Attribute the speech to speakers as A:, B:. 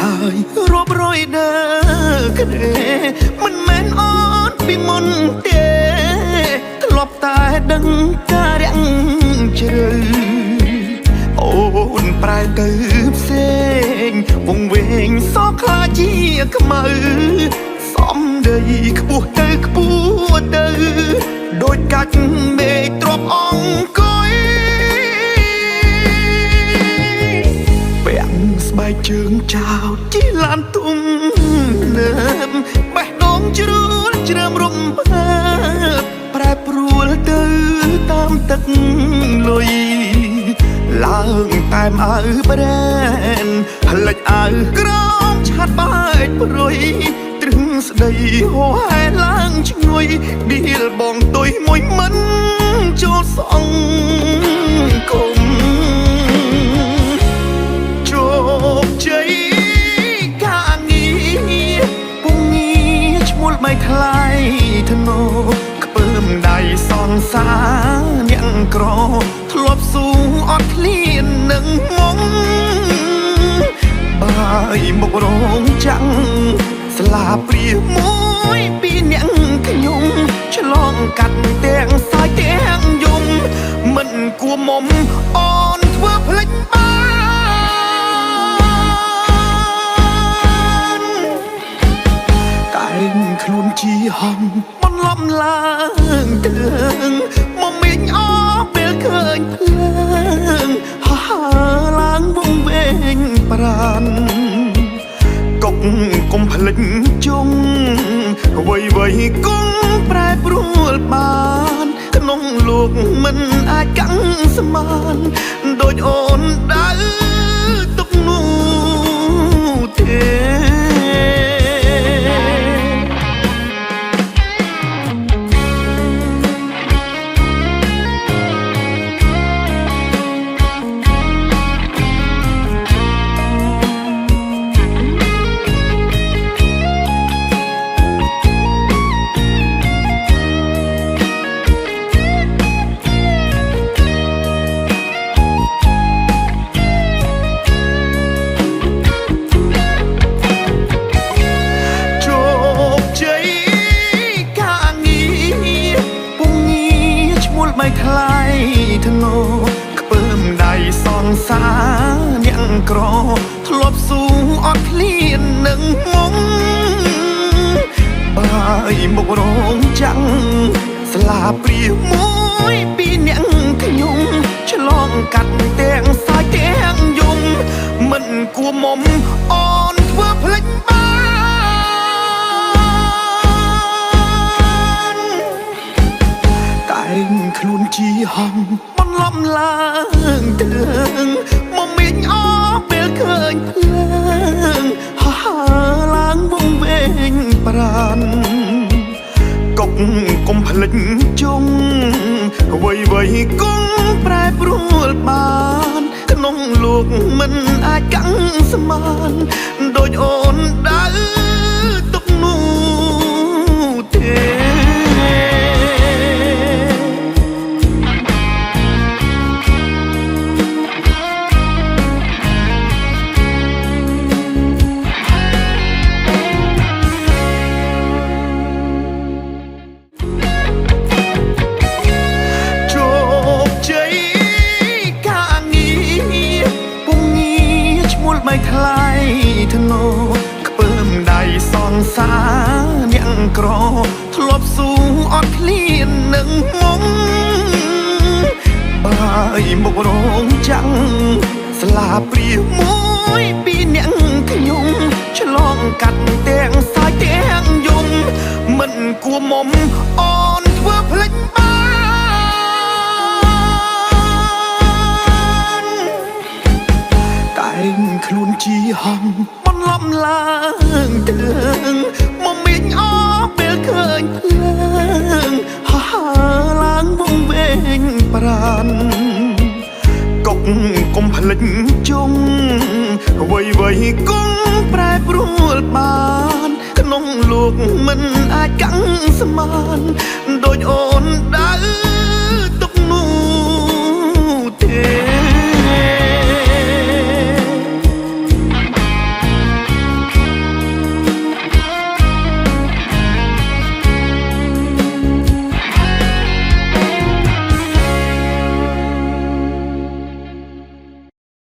A: ហើយរាប់រយដើគ្នាមិនមែនអត់ពីមុនទេធ្លាប់តែដឹងការរាំងជ្រៅអូនប្រែទៅផ្សេងវងវែងសោកខ្លាចជាខ្មៅសំដីខ្ពស់ទៅខ្ពស់ទៅដូចកាច់មេឃទ្រាប់អង្គុយពាក់ស្បែកជើងចោលជិះឡានទុំលើបេះដូងជ្រួលជ្រើមរំភើបប្រែប្រួលទៅតាមទឹកលុយឡើងតែមអើប្រែនផ្លិចអើក្រមឆាត់បែកព្រួយទ្រឹងស្ដីហោហែឡើងឈ្ងុយឌីលបងទុយមួយមិនចូលសងគុំជោគជ័យការងារពុំងារឈ្មោះមិនថ្លៃធ្នោខ្ពើមដៃសងសាអ្នកក្រធ្លាប់ស៊ូអត់ឃ្លាននឹងមុំបាយមករងចាំងស្លាព្រាមួយពីអ្នកខ្ញុំឆ្លងកាត់ទាំងសាយទាំងយំមិនគួរមុំអូនធ្វើភ្លេចបានតែងខ្លួនជាហំបន្លំឡើងទើងមកមីងអពេលឃើញភ្លើងហើឡើងវងវែងប្រាណកុំផ្លិចជុំអ្វីគង់ប្រែប្រួលបានក្នុងលោកមិនអាចកាំងស្មានដូចអូនដើរទុកនោះទេថ្លៃធ្នោខ្ពើមដៃសងសាអ្នកក្រធ្លាប់ស៊ូអត់ឃ្លាននឹងមុំបាយមករងចាំងស្លាព្រាមួយពីអ្នកខ្ញុំឆ្លងកាត់ទាំងសាយទាំងយំមិនគួរមុំអូនធ្វើភ្លេចបានតែងខ្លួនជាហំបន្លំឡើងទើងមកមីងអពេលឃើញភ្លើងហើឡើងវងវែងប្រាណកុំផ្លិចជុំអ្វីគង់ប្រែប្រួលបានក្នុងលោកមិនអាចកាំងស្មានដូចអូនដើរទុកនោះទេថ្លៃធ្នោខ្ពើមដៃសងសាអ្នកក្រធ្លាប់ស៊ូអត់ឃ្លាននឹងមុំបាយមករងចាំងស្លាព្រាមួយពីអ្នកខ្ញុំឆ្លងកាត់ទាំងសាយទាំងយំមិនគួរមុំអូនធ្វើភ្លេចបានតែងខ្លួនជាហំបន្លំឡើងទើងមកមីងអពេលឃើញភ្លើងហើឡើងវងវែងប្រាណកុំផ្លិចជុំអ្វីគង់ប្រែប្រួលបានក្នុងលោកមិនអាចកាំងស្មា